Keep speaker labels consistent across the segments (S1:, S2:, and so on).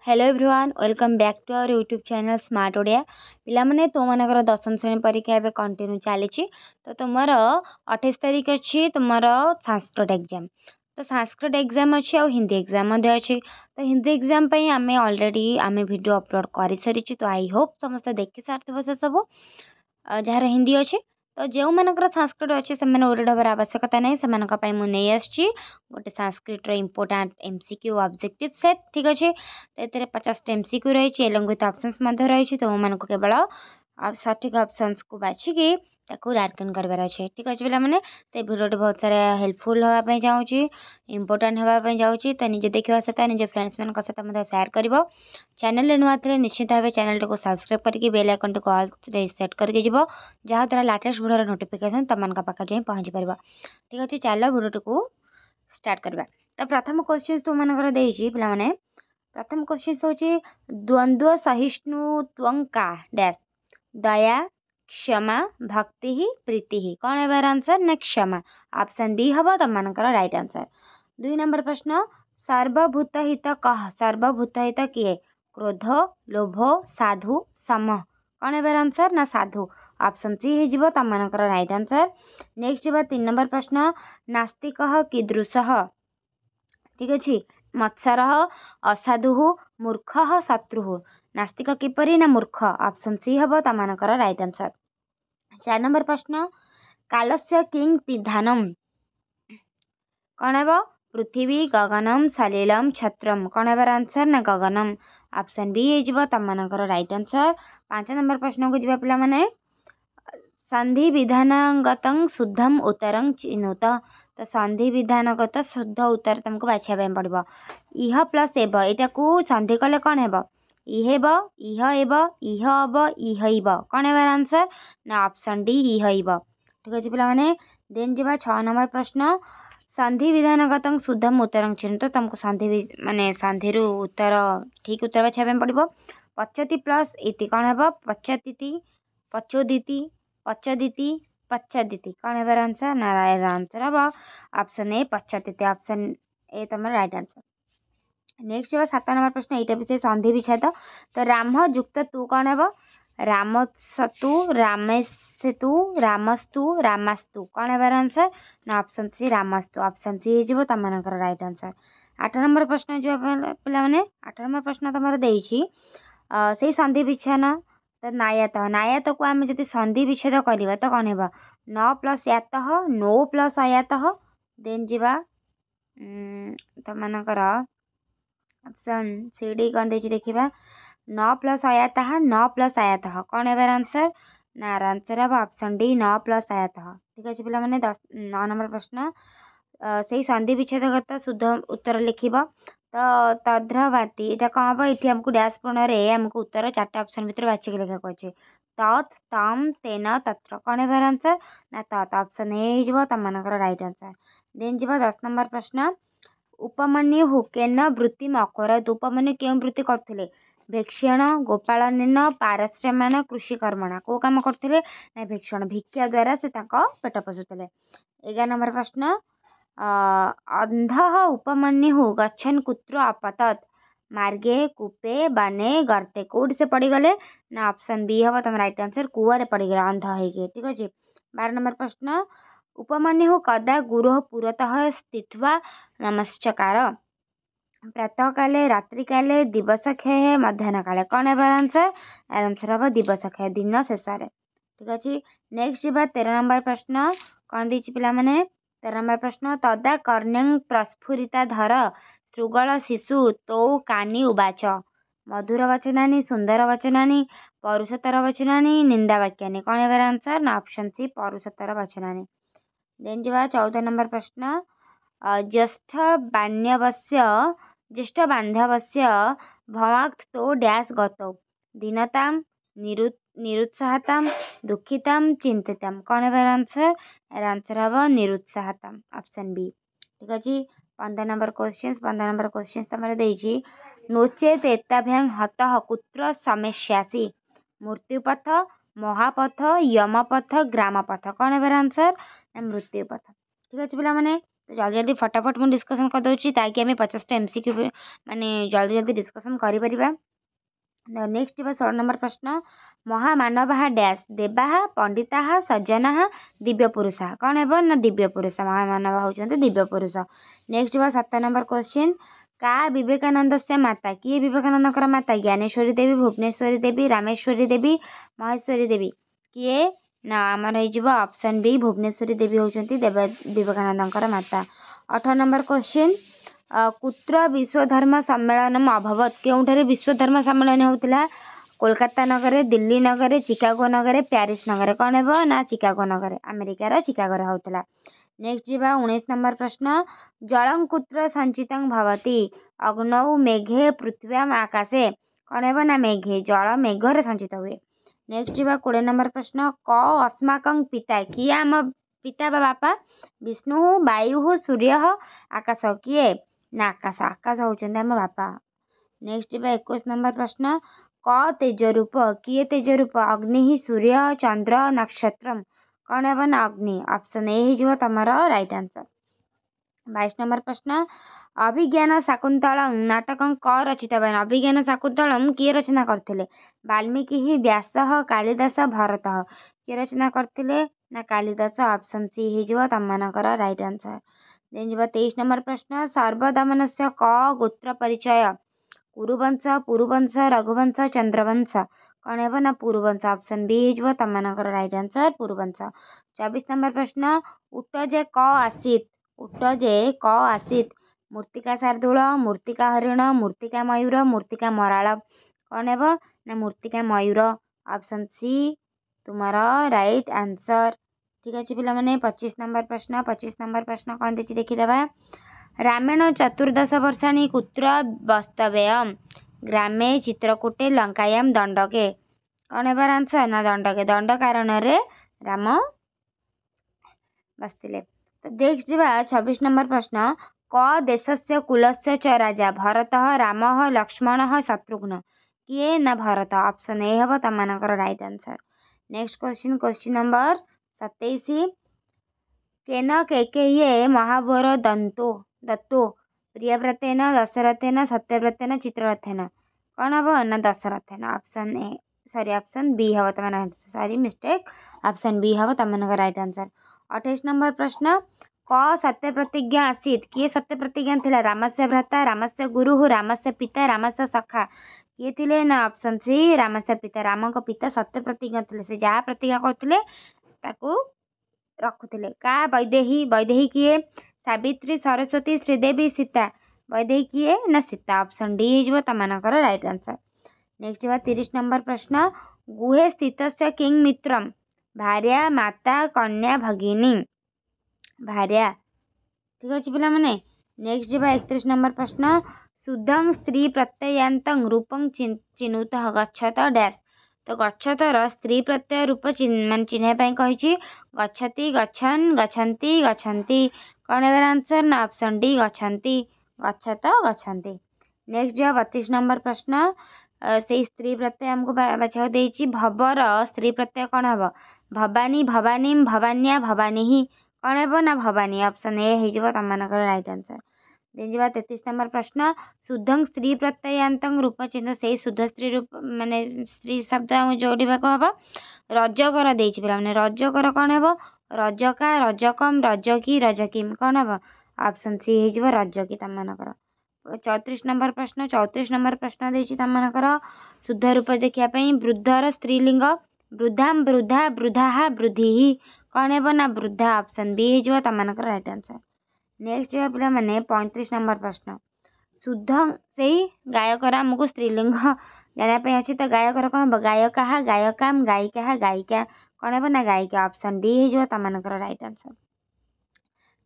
S1: Hello everyone welcome back to our YouTube channel smart Odia पिलामाने तो मानकर दशम श्रेणी परीक्षा एवं कंटिन्यू चली तो तुम 28 तारीख अच्छी तुम संस्कृत एग्जाम तो संस्कृत एग्जाम अच्छी और हिंदी एग्जाम अच्छी तो हिंदी एग्जाम आम ऑलरेडी आम वीडियो अपलोड कर सारी तो आई होप समस्त देखी सारी से सब जार हिंदी अच्छे तो जो मनकर संस्कृत अच्छे से ओरी डर आवश्यकता नहीं से मुझे आसी गोटे Sanskrit important MCQ objective set ठीक अच्छे तो ये 50 एमसीक्यू रही एलंग विथ ऑप्शंस रही तो मैं केवल सठिक ऑप्शंस को बाछिकी रार्कन करार अच्छे ठीक अच्छे पे मैंने तो भिडियो बहुत सारा हेल्पफुल होगापी चाहूँगी इंपोर्टाट होगापी जाऊँगी तो निजे देखा सहित निज फ्रेंड्स मान सहित सेयार कर चैनल नुआ थे निश्चित भाव चैनल को सब्सक्राइब करके बेल आइकन को ऑल सेट करके जीव जहाँद्वारा लाटेस्ट भिडियो नोटिफिकेशन तुम पाखे जाए पहुँची पार ठीक अच्छे चलो भिडियो को स्टार्ट करवा तो प्रथम क्वेश्चन तुम मनकर पे प्रथम क्वेश्चन हूँ द्वंद्व सहिष्णुत्व का डैश दया क्षमा भक्ति प्रीति कौन है बार आंसर ना क्षमा ऑप्शन बी हम तुम मनकर राइट आंसर 2 नंबर प्रश्न सर्वभूत हित कह सर्वभूत हित किए क्रोध लोभ साधु सम कौन है बार आंसर ना साधु ऑप्शन सी हो तुम मनकर राइट आंसर नेक्स्ट जी 3 नंबर प्रश्न नास्तिक कीदृश ठीक अच्छे मत्सर असाधु मूर्ख शत्रु नास्तिक किपरि ना मूर्ख ऑप्शन सी हम तुम मनकर राइट आंसर 4 नंबर प्रश्न कालस्य किंग पिधानम कौन है पृथ्वी गगनम सलिलम छत्रम कौन है आंसर ना गगनम ऑप्शन बी हो तुम मनकर राइट आंसर 5 नंबर प्रश्न को जीवा पिला माने संधि विधानगत शुद्धम उत्तरं चिन्हुत तो संधि विधानगत शुद्ध उत्तर तुमको बाछा पड़ो इह प्लस एब यहाँ को संधि कले कौन है इहेब इह एब इह अब इहब कौन है आंसर ना ऑप्शन डी इहब ठीक अच्छे पे देन जी 6 नंबर प्रश्न संधि विधानगत शुद्धम उत्तर चिन्ह तो तुमको संधि माने संधि उत्तर ठीक उत्तर बाछा पड़ो पच्यति प्लस इति कौन है पच्यति पचोदिति पचदिति पच्चदिति कौन है आंसर ना आंसर हम ऑप्शन ए पच्चदिति ऑप्शन ए तुम राइट आंसर नेक्स्ट 7 नंबर प्रश्न यहाँ भी से संधि विच्छेद तो राम युक्त तू कौन है रामसतु रामेस्तु रामस्तु रामास्तु कौन है आंसर ना ऑप्शन सी रामस्तु ऑप्शन सी हो तुम मनकर राइट आंसर 8 नंबर प्रश्न जो पे 8 नंबर प्रश्न तुम देसी से संधि विच्छेद तो नायात नायात को आम जब संधि विच्छेद करवा तो कौन है न प्लस यात नो प्लस अयात देन जीवा तुम मनकर ऑप्शन सी डी कौन दे देखा न प्लस अयात न प्लस आयात कौन है आंसर ना आंसर हम ऑप्शन डी न प्लस आयात ठीक अच्छे पे 9 नंबर प्रश्न से संधि विच्छेदगत शुद्ध उत्तर लिख तो तद्रवाती यहाँ कौन हम ये आमको डैश पूर्ण आमको उत्तर 4टा ऑप्शन भितर बाछिक लिखा कहे तत् तम तेन तत्र कौन है आंसर ना तत् ऑप्शन ए हो तुम मनकर राइट आंसर देन जी 10 नंबर प्रश्न उपमन्यु केन वृत्ति अकरत उपमन्यु क्यों वृत्ति करते भेक्षण गोपालन पारश्रमान कृषि कर्मणा कौ कम करते ना भेक्षण भिक्षा द्वारा से पेट पोषुले 11 नंबर प्रश्न अंध उपमन्यु गच्छन कुत्र अपतत मार्गे कूपे बने गर्ते कौटी से पड़गले ना ऑप्शन बी हम तुम राइट आंसर कुआरे पड़गले अंध हो ठीक अच्छे 12 नंबर प्रश्न उपमन्यु कदा गुरोह पुरतः स्थित्वा नमस्कार प्रातः काले रात्रि काले दिवस क्षय मध्याह्न काले कौन है आंसर आंसर हम दिवस क्षय दिन शेष ठीक अच्छे नेक्स्ट जी 13 नंबर प्रश्न कौन दी पिला माने 13 नंबर प्रश्न तदा कर्ण्यं प्रस्फुरिता धर श्रुगल शिशु तौ कानी उवाच मधुर वचनानि सुंदर वचनानि परुषतर वचनानि निंदा वाक्यानि कौन है आंसर ना ऑप्शन सी परुषतर वचनानि देन जी 14 नंबर प्रश्न ज्येष्ठ बांधवस्य भवाक्तो डैश गतौ दीनतां निरुत्साहतां दुखितां चिंतितां कौन है आंसर हम निरुत्साहतां ऑप्शन बी ठीक अच्छे 15 नंबर क्वेश्चन तुम देजी नोचेत एताभ्यां हतः कुत्र समेष्यासि मृत्युपथ महापथ यमपथ ग्रामपथ कौन है आंसर मृत्युपथ ठीक अच्छे पे तो जल्दी जल्दी फटाफट मुझे डिस्कसन कर दूँ ताकि आम 50टा MCQ माने जल्दी जल्दी डिस्कसन कर। नेक्स्ट जी 16 नंबर प्रश्न महामानव डैश देवा पंडिता सज्जना दिव्य पुरुषा कौन है ना दिव्य पुरुष महामानव होती दिव्य पुरुष। नेक्स्ट जी 17 नंबर क्वेश्चन का विवेकानंद से माता किए विवेकानंद माता ज्ञानेश्वरी देवी भुवनेश्वरी देवी रामेश्वरी देवी महेश्वरी देवी किए ना आमर हो ऑप्शन बी भुवनेश्वरी देवी होती विवेकानंद माता। 18 नंबर क्वेश्चन कुत्र विश्वधर्म सम्मेलन अभवत केउठारे विश्वधर्म सम्मेलन होता कोलकाता नगर दिल्ली नगर चिकागो नगर प्यारिस नगर कौन है ना चिकागो नगर अमेरिकार चिकागो होता। नेक्स्ट जी 19 नंबर प्रश्न जलं कुत्र संचित भवति अग्नौ मेघे पृथ्व्याम आकाशे कौन है ना मेघे जल मेघर संचित हुए। नेक्स्ट जी 20 नंबर प्रश्न क अस्माकं पिता किए आम पिता बा बापा विष्णु वायु सूर्य आकाश किए ना आकाश आकाश होचंदे आम बापा। नेक्स्ट जी 21 नंबर प्रश्न क तेजरूप किए तेजरूप अग्नि सूर्य चंद्र नक्षत्र कौन है ना अग्नि ऑप्शन ए हो तुम राइट आंसर। 22 नंबर प्रश्न अभिज्ञान शाकुंतलम नाटक क रचित अभिज्ञान शाकुंतलम किए रचना करते वाल्मीकि व्यास कालिदास भरत किए रचना करते ना कालिदास ऑप्शन सी हो तुम राइट आंसर। देन जी 23 नंबर प्रश्न सर्वदमन से क गोत्र परिचय कुरुवंश पुरुवंश रघुवंश चंद्रवंश कौन है ना पुरुवंश ऑप्शन बी हो तुम राइट आंसर पुरुवंश। 24 नंबर प्रश्न उट जे क आसीत उट जे क आसीत मूर्तिका शार्दूल मूर्तिका हरिण मूर्तिका मयूर मूर्तिका मराल कौन है ना मूर्तिका मयूर ऑप्शन सी तुम्हारा राइट आंसर। ठीक अच्छे पिला माने 25 नंबर प्रश्न कौन देखिए देखीदे रामेण चतुर्दश वर्षाणी कुत्र वास्तव्यम ग्रामे चित्रकूटे लंकायाम दंडके कौन है आंसर ना दंडके दंड कारण राम बसते। तो देख जा 26 नंबर प्रश्न क देशस्य कुलस्य च राजा भरत राम लक्ष्मण शत्रुघ्न किए ना भरत ऑप्शन ए हम तुम right answer. Next question number 27 केन केकेये महाभोर दत्तो प्रियव्रतेन दशरथेन सत्यव्रतेन चित्ररथेन कौन हम ना दशरथेन ऑप्शन ए ऑप्शन बी हम तुम सॉरी मिस्टेक ऑप्शन बी हम तुम राइट आंसर। 28 नंबर प्रश्न क सत्य प्रतिज्ञा आसीत किए सत्य प्रतिज्ञा थिला रामस्य भ्राता रामस्य गुरु रामस्य पिता रामस्य सखा किए थिले ना ऑप्शन सी रामस्य पिता राम को पिता सत्य प्रतिज्ञा थिले से जहाँ प्रतिज्ञा करथिले ताकू रखुथिले का वैदेही वैदेही किए सावित्री सरस्वती श्रीदेवी सीता वैदेही किए ना सीता ऑप्शन डी हो तुम राइट आंसर। नेक्स्ट 30 नंबर प्रश्न गुहे स्थित किंग मित्रम भार्या माता कन्या भगिनी भार्या ठीक अच्छे पिला माने। नेक्स्ट जी 31 नंबर प्रश्न शुद्धं स्त्री प्रत्ययांत रूपं चिनुत गच्छत डैश तो गच्छतर स्त्री प्रत्यय रूप मान चिन्ह कही गच्छति गच्छन गच्छन्ति गच्छन्ति कौन है आंसर ना ऑप्शन डी गच्छन्ति गच्छत गच्छन्ति। नेक्स्ट जो 32 नंबर प्रश्न से स्त्री प्रत्यय आमको बाछा देछि भवर स्त्री प्रत्यय कौन हम भवानी भवानी भवान्या भवानी ही कौन है ना भवानी ऑप्शन ए हो तुम राइट आंसर। देन जी 33 नंबर प्रश्न शुद्धं स्त्री प्रत्ययांत रूप चिन्ह से शुद्ध स्त्री रूप माने स्त्री शब्द जोड़ा हम रजकर देछि मैंने रजकर कौन है रजका रजकम रजकी रजकीम कौन हम ऑप्शन सी हो रजकी तुम 34 नंबर प्रश्न देछि तुम शुद्ध रूप देखापी वृद्धर स्त्रीलिंग वृद्धाम वृद्धा वृद्धा वृद्धि कौन है ना वृद्धा ऑप्शन बी हो तुम राइट आंसर। नेक्स्ट जो पिला माने 35 नंबर प्रश्न शुद्ध से गायकर आमको स्त्रीलिंग जानापी अच्छे तो गायकर कौन हम गायका गायकाम गायिका गायिका कौन है ना गायिका ऑप्शन डी हो तुम राइट आंसर।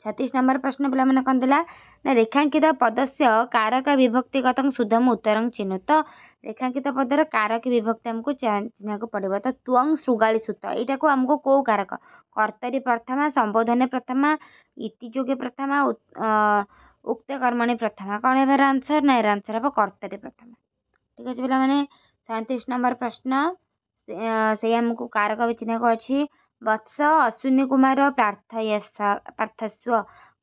S1: 36 नंबर प्रश्न पिला मैंने कौन दिला ना रेखांकित पदस्य कारक विभक्तिगत शुद्धम उत्तर चिन्हुत रेखांकित पदर कारक विभक्ति आमको चिन्ह को पड़ो तो त्वं श्रुगाली सूत यहाँ को आमको कौ कारक कर्तरी प्रथमा संबोधन प्रथमा इतियोगे प्रथमा उक्त कर्मणि प्रथमा कौन है आंसर ना आंसर हम कर्तरी प्रथमा। ठीक अच्छे पिला मैंने 37 नंबर प्रश्न से आमको कारक चिन्ह को अच्छी वत्स अश्विनी कुमार पार्थस्व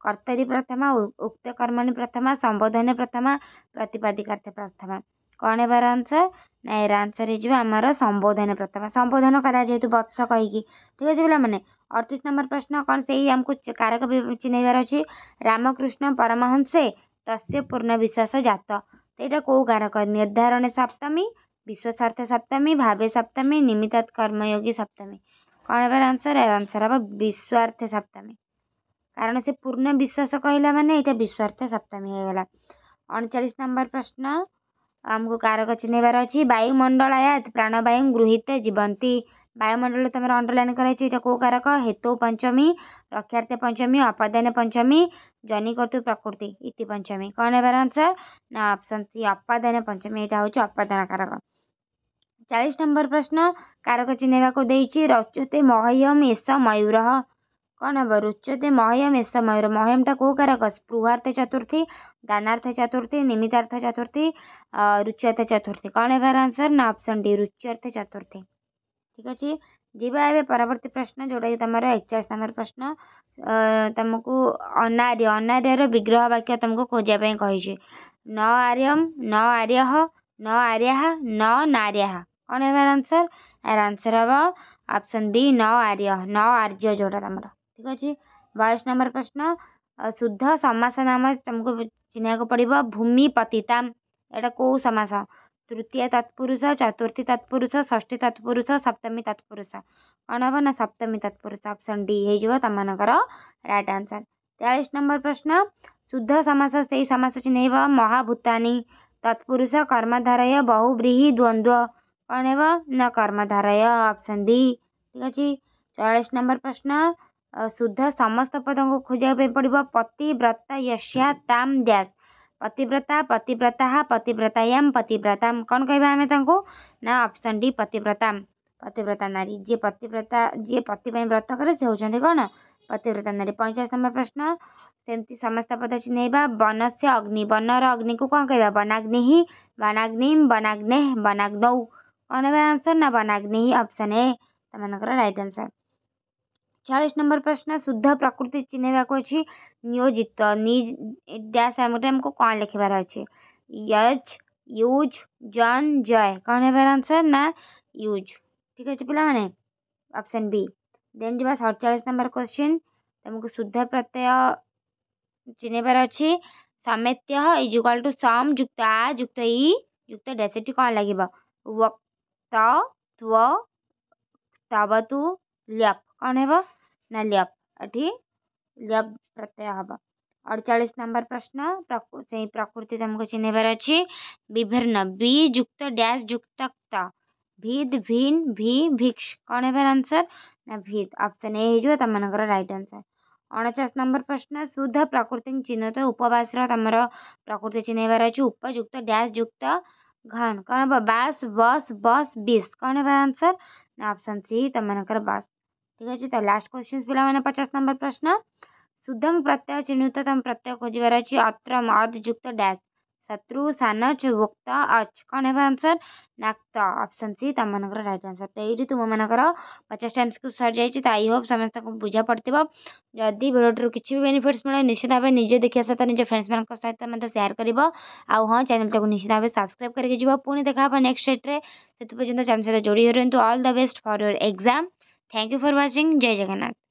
S1: कर्तरी प्रथमा, उक्त कर्मणि प्रथमा, संबोधन प्रथमा, प्रतिपादिकार्थ प्रथमा। कौन है बार आंसर ना यार आंसर हो आमर संबोधन प्रथमा। संबोधन करा जेहेतु वत्स कहीकि ठीक अच्छे पे मैंने 38 नंबर प्रश्न कौन से आमको कारक चिन्हबार अच्छी रामकृष्ण परमहंसे तस्य पूर्ण विश्वास जात। तो यहाँ कौ कारक निर्धारण सप्तमी, विश्वासार्थ सप्तमी, भावे सप्तमी, निमित्त कर्मयोगी सप्तमी। कौन है बार आंसर आंसर हम विश्वार्थ सप्तमी कारण से पूर्ण विश्वास कहला माने यहाँ विश्वार्थ सप्तमी हो गला। 39 नंबर प्रश्न आमको कारक चिन्हबार अच्छी वायुमंडलायात प्राणवायु गृहीत जीवंती। वायुमंडल तुम अंडरलाइन कर कौ कारक हेतु पंचमी, रक्षार्थ पंचमी, अपादान पंचमी, जनिकर्तु प्रकृति इति पंचमी। कौन है बार आंसर ना ऑप्शन सी अपादान पंचमी यहाँ हूँ अपादान कारक। 40 नंबर प्रश्न कारक चिन्हवा को देती रच्यते मह्यम एस मयूर। कौन हम रुच्यते मह्यम एस मयूर। मह्यमटा कौ कारक स्पृहार्थ चतुर्थी, दानार्थ चतुर्थी, निमित्तार्थ चतुर्थी, रुच्यर्थ चतुर्थी। कौन है बार आंसर ना ऑप्शन डी रुच्यर्थ चतुर्थी। ठीक अच्छे जीवा ए परवर्ती प्रश्न जोटा कि तुम 41 नंबर प्रश्न तुमको अनार्य अनार्यर विग्रह वाक्य तुमको खोजापी कही न आर्यम, न आर्य, न आर्या, न नार्या। कौन है बार आंसर यार आंसर हम ऑप्शन बी न आर्य, न आर्य जोटा तुम ठीक अच्छे। 22 नंबर प्रश्न शुद्ध समास नाम तुमको चिन्ह को पड़ो भूमि पतिताम। यहाँ कौ समास तृतीय तत्पुरुष, चतुर्थी तत्पुरुष, षष्ठी तत्पुरुष, सप्तमी तत्पुरुष। कौन हम ना सप्तमी तत्पुरुष ऑप्शन डी हो तुम राइट आंसर। 43 नंबर प्रश्न शुद्ध समास से समास चिन्ह महाभूतानी तत्पुरुष कर्मधारय बहुव्रीहि द्वंद्व। कौन है ना कर्मधारय ऑप्शन बी ठीक अच्छे। 44 नंबर प्रश्न शुद्ध समस्त पद को खोजापी पड़ो पतिव्रता यस्या ताम डैश। पतिव्रता, पतिव्रता, पतिव्रतायाम, पतिव्रताम। कौन कहवा आम ना ऑप्शन डी पतिव्रता। पतिव्रता नारी जी पतिव्रता जी पति व्रत करे से होती कौन पतिव्रता नारी। 45 नंबर प्रश्न सेमती समस्त पद चिन्हवा वन से अग्नि। वनर अग्नि को कौन कहवा वनाग्नि, वनाग्नि, वनाग्ने, वनाग्नौ। कौन है आंसर ना वनाग्नि ऑप्शन ए तुम राइट आंसर। 40 नंबर प्रश्न शुद्ध प्रकृति चिन्हवा को अच्छी नियोजित डैश आमको कौन लिखबार अच्छे यज, यूज, जन, जय। कौन है बार आंसर ना यूज ठीक अच्छे पिला माने ऑप्शन बी। देन जी 47 नंबर क्वेश्चन तुमको शुद्ध प्रत्यय चिन्हबार अच्छी समेत्य इज इक्वाल टू सम युक्त आ युक्त ई युक्त डैश ये कौन लगे वक्त त्व तवतु ल्यप। कौन है ना ल्यप एठी ल्यप प्रत्यय हम। 48 नंबर प्रश्न से प्रकृति तुमको चिन्हबार अच्छी विभिन्न बी युक्त डैश युक्त क्त भिद भिन भी भिक्ष। कौन है बार आंसर ना भिद ऑप्शन ए हो तुम राइट आंसर। 49 नंबर प्रश्न शुद्ध प्रकृति चिन्ह तो उपवास तुम प्रकृति चिन्हबार अच्छी उपयुक्त डैश युक्त घन। कौन हम बास, बस, बस, बीस। कौन है बार आंसर ना ऑप्शन सी तुम बस ठीक अच्छे। तो लास्ट क्वेश्चन पिला 50 नंबर प्रश्न शुद्धं प्रत्यय चिन्हित तुम प्रत्यय खोजार अच्छी अत्र मद युक्त डैश शत्रु सानच वक्त अच। कौन है आंसर नाक्त ऑप्शन सी तुम राइट आंसर। तो ये तुम मनकर 50 टाइम्स को सर जाइए। तो आई होप समस्त को बुझा पड़ो। जदि भिडियो किसी भी बेनिफिट्स मिले निश्चित भाव निजे देखा सहित निज फ्रेंड्स मान सहित सेयार कर हाँ चैनल को निश्चित भाव सब्सक्राइब करके पुणी देखा नेक्स्ट डेट्रे से पर्यटन चैनल सहित जोड़ी रही। All the best for your exam. Thank you for watching. जय जगन्नाथ।